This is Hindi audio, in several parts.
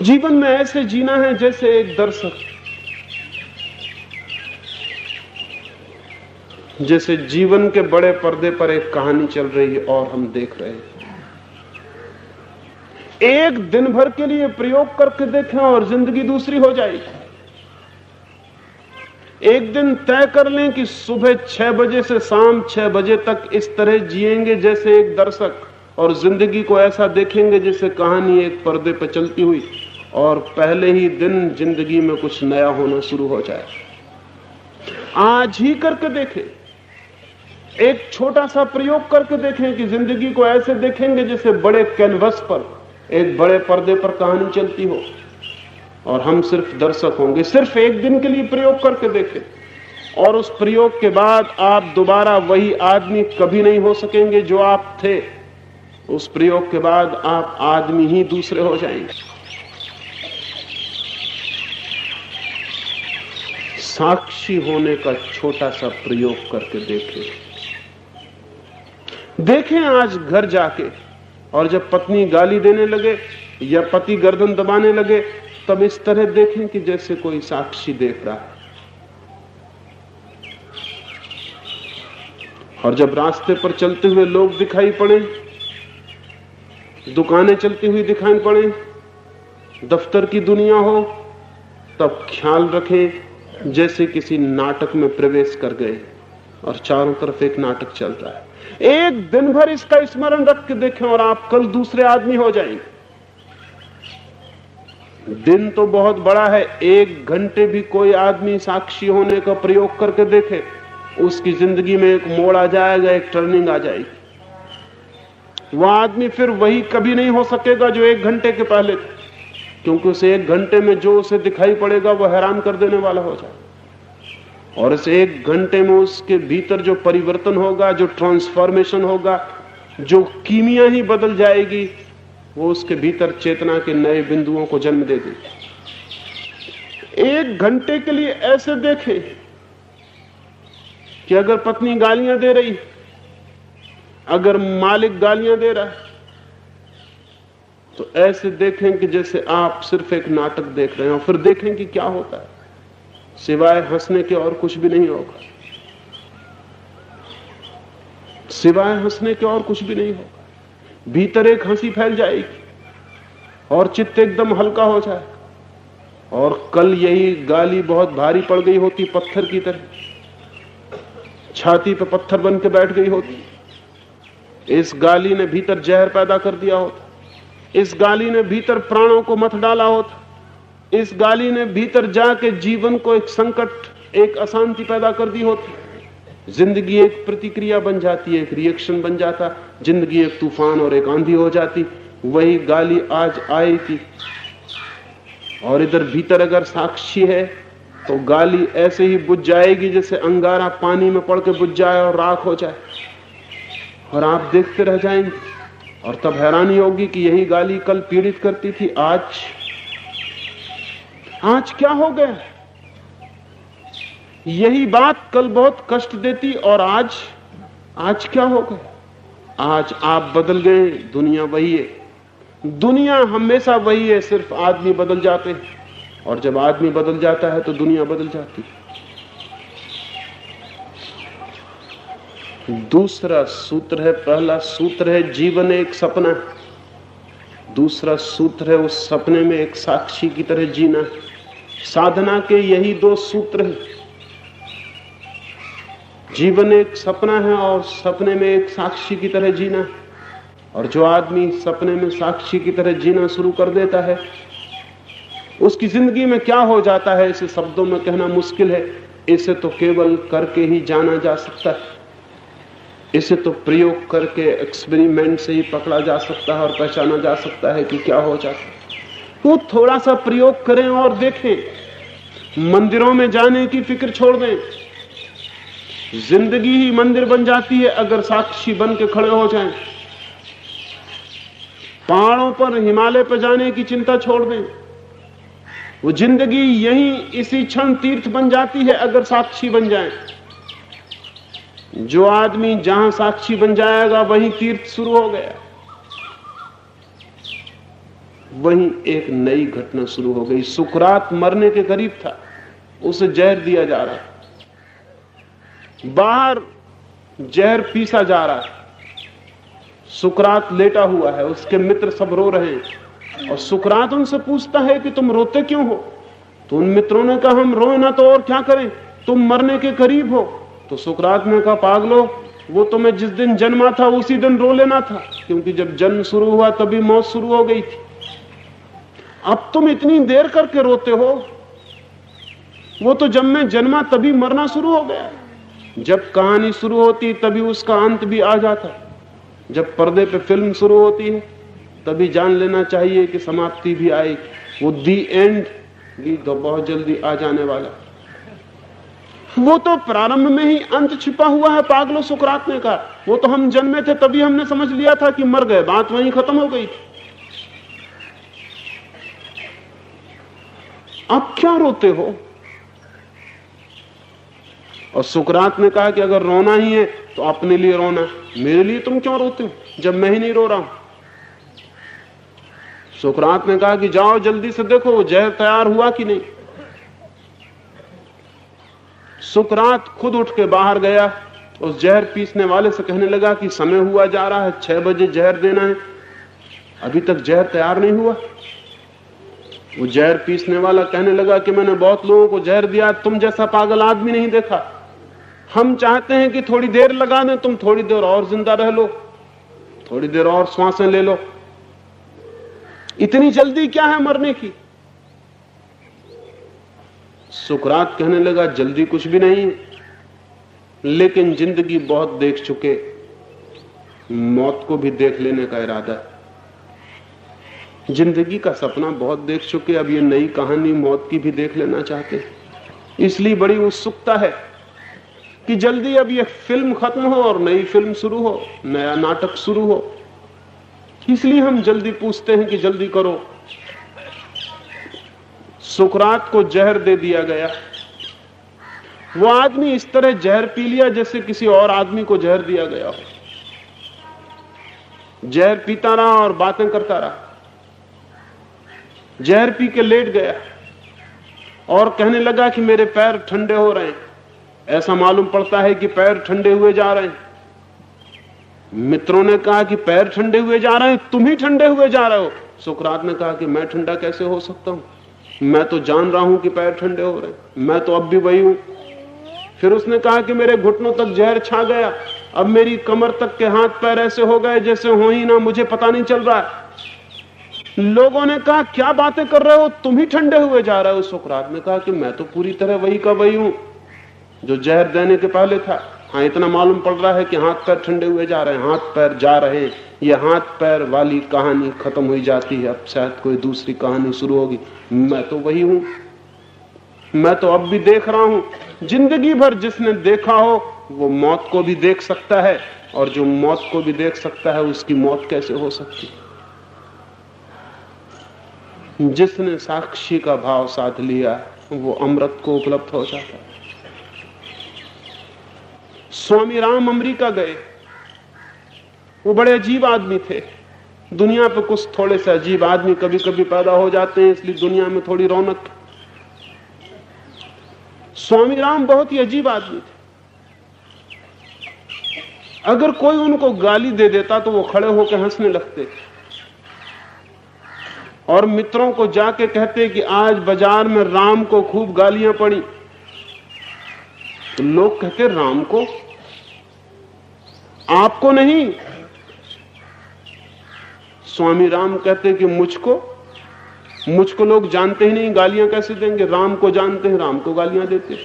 जीवन में ऐसे जीना है जैसे एक दर्शक, जैसे जीवन के बड़े पर्दे पर एक कहानी चल रही है और हम देख रहे हैं। एक दिन भर के लिए प्रयोग करके देखें और जिंदगी दूसरी हो जाएगी। एक दिन तय कर लें कि सुबह 6 बजे से शाम 6 बजे तक इस तरह जिएंगे जैसे एक दर्शक, और जिंदगी को ऐसा देखेंगे जैसे कहानी एक पर्दे पर चलती हुई, और पहले ही दिन जिंदगी में कुछ नया होना शुरू हो जाए। आज ही करके देखें, एक छोटा सा प्रयोग करके देखें कि जिंदगी को ऐसे देखेंगे जैसे बड़े कैनवस पर, एक बड़े पर्दे पर कहानी चलती हो और हम सिर्फ दर्शक होंगे। सिर्फ एक दिन के लिए प्रयोग करके देखें, और उस प्रयोग के बाद आप दोबारा वही आदमी कभी नहीं हो सकेंगे जो आप थे। उस प्रयोग के बाद आप आदमी ही दूसरे हो जाएंगे। साक्षी होने का छोटा सा प्रयोग करके देखें आज घर जाके, और जब पत्नी गाली देने लगे या पति गर्दन दबाने लगे, तब इस तरह देखें कि जैसे कोई साक्षी देख रहा है। और जब रास्ते पर चलते हुए लोग दिखाई पड़े, दुकानें चलती हुई दिखाई पड़े, दफ्तर की दुनिया हो, तब ख्याल रखें जैसे किसी नाटक में प्रवेश कर गए और चारों तरफ एक नाटक चल रहा है। एक दिन भर इसका स्मरण रख के देखें और आप कल दूसरे आदमी हो जाएंगे। दिन तो बहुत बड़ा है, 1 घंटे भी कोई आदमी साक्षी होने का प्रयोग करके देखे, उसकी जिंदगी में एक मोड़ आ जाएगा, एक टर्निंग आ जाएगी। वह आदमी फिर वही कभी नहीं हो सकेगा जो 1 घंटे के पहले थे, क्योंकि उसे 1 घंटे में जो उसे दिखाई पड़ेगा वह हैरान कर देने वाला हो जाए। और इस 1 घंटे में उसके भीतर जो परिवर्तन होगा, जो ट्रांसफॉर्मेशन होगा, जो कीमिया ही बदल जाएगी, वो उसके भीतर चेतना के नए बिंदुओं को जन्म दे देगी। 1 घंटे के लिए ऐसे देखें कि अगर पत्नी गालियां दे रही, अगर मालिक गालियां दे रहा है, तो ऐसे देखें कि जैसे आप सिर्फ एक नाटक देख रहे हैं, और फिर देखें कि क्या होता है। सिवाय हंसने के और कुछ भी नहीं होगा, सिवाय हंसने के और कुछ भी नहीं होगा। भीतर एक हंसी फैल जाएगी और चित्त एकदम हल्का हो जाएगा। और कल यही गाली बहुत भारी पड़ गई होती, पत्थर की तरह छाती पे पत्थर बन के बैठ गई होती। इस गाली ने भीतर जहर पैदा कर दिया होता, इस गाली ने भीतर प्राणों को मथ डाला होता, इस गाली ने भीतर जाके जीवन को एक संकट, एक अशांति पैदा कर दी होती। जिंदगी एक प्रतिक्रिया बन जाती है, एक रिएक्शन बन जाता, जिंदगी एक तूफान और एक आंधी हो जाती। वही गाली आज आई थी, और इधर भीतर अगर साक्षी है तो गाली ऐसे ही बुझ जाएगी जैसे अंगारा पानी में पड़ के बुझ जाए और राख हो जाए, और आप देखते रह जाएंगे। और तब हैरानी होगी कि यही गाली कल पीड़ित करती थी, आज क्या हो गया। यही बात कल बहुत कष्ट देती, और आज क्या हो गया। आज आप बदल गए, दुनिया वही है। दुनिया हमेशा वही है, सिर्फ आदमी बदल जाते हैं, और जब आदमी बदल जाता है तो दुनिया बदल जाती है। दूसरा सूत्र है, पहला सूत्र है जीवन एक सपना, दूसरा सूत्र है उस सपने में एक साक्षी की तरह जीना। साधना के यही 2 सूत्र हैं। जीवन एक सपना है और सपने में एक साक्षी की तरह जीना। और जो आदमी सपने में साक्षी की तरह जीना शुरू कर देता है, उसकी जिंदगी में क्या हो जाता है इसे शब्दों में कहना मुश्किल है। इसे तो केवल करके ही जाना जा सकता है, इसे तो प्रयोग करके, एक्सपेरिमेंट से ही पकड़ा जा सकता है और पहचाना जा सकता है कि क्या हो जाता है। वो थोड़ा सा प्रयोग करें और देखें। मंदिरों में जाने की फिक्र छोड़ दें। जिंदगी ही मंदिर बन जाती है अगर साक्षी बन के खड़े हो जाएं। पहाड़ों पर, हिमालय पर जाने की चिंता छोड़ दें। वो जिंदगी यहीं इसी क्षण तीर्थ बन जाती है अगर साक्षी बन जाए। जो आदमी जहां साक्षी बन जाएगा वहीं तीर्थ शुरू हो गया। वहीं एक नई घटना शुरू हो गई। सुकरात मरने के करीब था, उसे जहर दिया जा रहा है, बाहर जहर पीसा जा रहा है, सुकरात लेटा हुआ है, उसके मित्र सब रो रहे हैं और सुकरात उनसे पूछता है कि तुम रोते क्यों हो? तो उन मित्रों ने कहा हम रोए ना तो और क्या करें, तुम मरने के करीब हो। तो सुकरात ने कहा पागलो, वो तो मैं जिस दिन जन्मा था उसी दिन रो लेना था, क्योंकि जब जन्म शुरू हुआ तभी मौत शुरू हो गई थी। अब तुम इतनी देर करके रोते हो, वो तो जब मैं जन्मा तभी मरना शुरू हो गया। जब कहानी शुरू होती तभी उसका अंत भी आ जाता, जब पर्दे पे फिल्म शुरू होती है तभी जान लेना चाहिए कि समाप्ति भी आएगी। वो दी एंड भी तो बहुत जल्दी आ जाने वाला, वो तो प्रारंभ में ही अंत छिपा हुआ है। पागलो, सुकरात ने कहा, वो तो हम जन्मे थे तभी हमने समझ लिया था कि मर गए, बात वहीं खत्म हो गई थी। अब क्या रोते हो? और सुकरात ने कहा कि अगर रोना ही है तो अपने लिए रोना, मेरे लिए तुम क्यों रोते हो जब मैं ही नहीं रो रहा हूं? सुकरात ने कहा कि जाओ जल्दी से देखो वो जहर तैयार हुआ कि नहीं। सुकरात खुद उठ के बाहर गया, उस जहर पीसने वाले से कहने लगा कि समय हुआ जा रहा है, 6 बजे जहर देना है, अभी तक जहर तैयार नहीं हुआ। वो जहर पीसने वाला कहने लगा कि मैंने बहुत लोगों को जहर दिया, तुम जैसा पागल आदमी नहीं देखा। हम चाहते हैं कि थोड़ी देर लगा दें, तुम थोड़ी देर और जिंदा रह लो, थोड़ी देर और श्वासें ले लो, इतनी जल्दी क्या है मरने की? सुकरात कहने लगा जल्दी कुछ भी नहीं, लेकिन जिंदगी बहुत देख चुके, मौत को भी देख लेने का इरादा है। जिंदगी का सपना बहुत देख चुके, अब ये नई कहानी मौत की भी देख लेना चाहते हैं। इसलिए बड़ी उत्सुकता है कि जल्दी अब ये फिल्म खत्म हो और नई फिल्म शुरू हो, नया नाटक शुरू हो। इसलिए हम जल्दी पूछते हैं कि जल्दी करो। सुकरात को जहर दे दिया गया। वो आदमी इस तरह जहर पी लिया जैसे किसी और आदमी को जहर दिया गया हो। जहर पीता रहा और बातें करता रहा। जहर पी के लेट गया और कहने लगा कि मेरे पैर ठंडे हो रहे हैं, ऐसा मालूम पड़ता है कि पैर ठंडे हुए जा रहे हैं। मित्रों ने कहा कि पैर ठंडे हुए जा रहे हैं, तुम ही ठंडे हुए जा रहे हो। सुकरात ने कहा कि मैं ठंडा कैसे हो सकता हूं, मैं तो जान रहा हूं कि पैर ठंडे हो रहे हैं, मैं तो अब भी वही हूं। फिर उसने कहा कि मेरे घुटनों तक जहर छा गया, अब मेरी कमर तक के हाथ पैर ऐसे हो गए जैसे हो ही ना, मुझे पता नहीं चल रहा है। लोगों ने कहा क्या बातें कर रहे हो, तुम ही ठंडे हुए जा रहे हो। सुकरात ने कहा कि मैं तो पूरी तरह वही का वही हूं जो जहर देने के पहले था। हाँ, इतना मालूम पड़ रहा है कि हाथ पैर ठंडे हुए जा रहे हैं, हाथ पैर जा रहे हैं। ये हाथ पैर वाली कहानी खत्म हुई जाती है, अब शायद कोई दूसरी कहानी शुरू होगी। मैं तो वही हूं, मैं तो अब भी देख रहा हूं। जिंदगी भर जिसने देखा हो वो मौत को भी देख सकता है, और जो मौत को भी देख सकता है उसकी मौत कैसे हो सकती? जिसने साक्षी का भाव साध लिया वो अमृत को उपलब्ध हो जाता है। स्वामी राम अमेरिका गए, वो बड़े अजीब आदमी थे। दुनिया पे कुछ थोड़े से अजीब आदमी कभी कभी पैदा हो जाते हैं, इसलिए दुनिया में थोड़ी रौनक। स्वामी राम बहुत ही अजीब आदमी थे। अगर कोई उनको गाली दे देता तो वो खड़े होकर हंसने लगते और मित्रों को जाके कहते कि आज बाजार में राम को खूब गालियां पड़ी। तो लोग कहते राम को, आपको नहीं। स्वामी राम कहते कि मुझको लोग जानते ही नहीं, गालियां कैसे देंगे? राम को जानते हैं, राम को गालियां देते।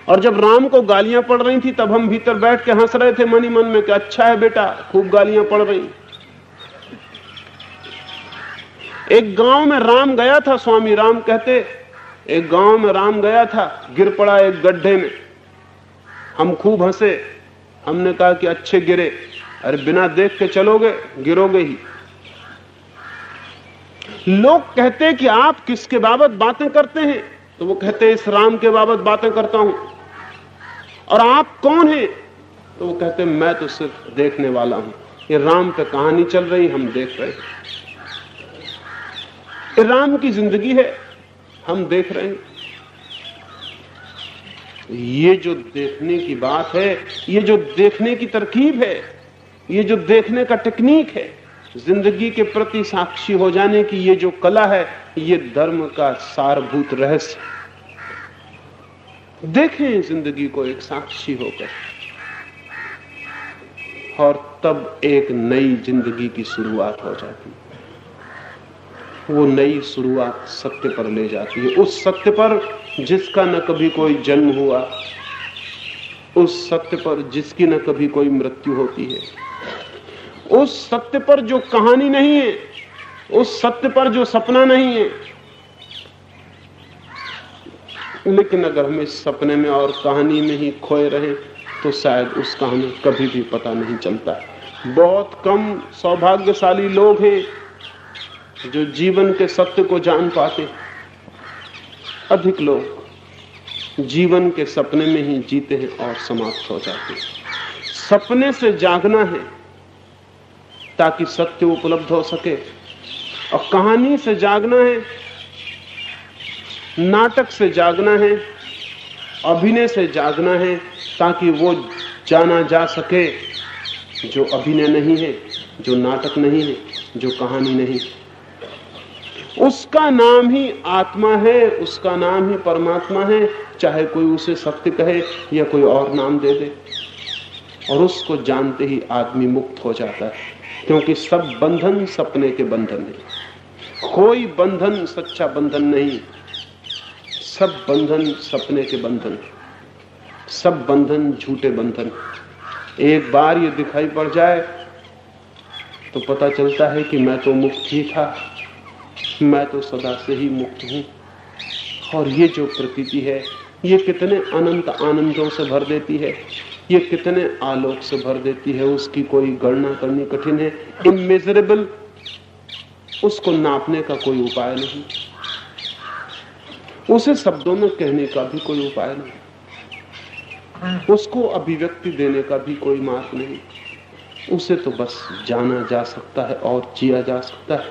और जब राम को गालियां पड़ रही थी तब हम भीतर बैठ के हंस रहे थे मन ही मन में कि अच्छा है बेटा, खूब गालियां पड़ रही। एक गांव में राम गया था, स्वामी राम कहते एक गांव में राम गया था, गिर पड़ा एक गड्ढे में। हम खूब हंसे, हमने कहा कि अच्छे गिरे। अरे बिना देख के चलोगे, गिरोगे ही। लोग कहते कि आप किसके बाबत बातें करते हैं? तो वो कहते इस राम के बाबत बातें करता हूं। और आप कौन हैं? तो वो कहते मैं तो सिर्फ देखने वाला हूं, ये राम पे कहानी चल रही, हम देख रहे हैं। राम की जिंदगी है, हम देख रहे हैं। ये जो देखने की बात है, ये जो देखने की तरकीब है, ये जो देखने का टेक्निक है, जिंदगी के प्रति साक्षी हो जाने की ये जो कला है, ये धर्म का सारभूत रहस्य। देखें जिंदगी को एक साक्षी होकर, और तब एक नई जिंदगी की शुरुआत हो जाती है। वो नई शुरुआत सत्य पर ले जाती है, उस सत्य पर जिसका न कभी कोई जन्म हुआ, उस सत्य पर जिसकी न कभी कोई मृत्यु होती है, उस सत्य पर जो कहानी नहीं है, उस सत्य पर जो सपना नहीं है। लेकिन अगर हम इस सपने में और कहानी में ही खोए रहें तो शायद उसका हमें कभी भी पता नहीं चलता। बहुत कम सौभाग्यशाली लोग हैं जो जीवन के सत्य को जान पाते। अधिक लोग जीवन के सपने में ही जीते हैं और समाप्त हो जाते हैं। सपने से जागना है ताकि सत्य उपलब्ध हो सके, और कहानी से जागना है, नाटक से जागना है, अभिनय से जागना है, ताकि वो जाना जा सके जो अभिनय नहीं है, जो नाटक नहीं है, जो कहानी नहीं। उसका नाम ही आत्मा है, उसका नाम ही परमात्मा है, चाहे कोई उसे सत्य कहे या कोई और नाम दे दे। और उसको जानते ही आदमी मुक्त हो जाता है, क्योंकि सब बंधन सपने के बंधन है। कोई बंधन सच्चा बंधन नहीं, सब बंधन सपने के बंधन, सब बंधन झूठे बंधन। एक बार ये दिखाई पड़ जाए तो पता चलता है कि मैं तो मुक्त ही था, मैं तो सदा से ही मुक्त हूं। और ये जो प्रतीति है, ये कितने अनंत आनंदों से भर देती है, ये कितने आलोक से भर देती है, उसकी कोई गणना करनी कठिन है। इमेजरेबल, उसको नापने का कोई उपाय नहीं, उसे शब्दों में कहने का भी कोई उपाय नहीं, उसको अभिव्यक्ति देने का भी कोई मार्ग नहीं। उसे तो बस जाना जा सकता है और जिया जा सकता है।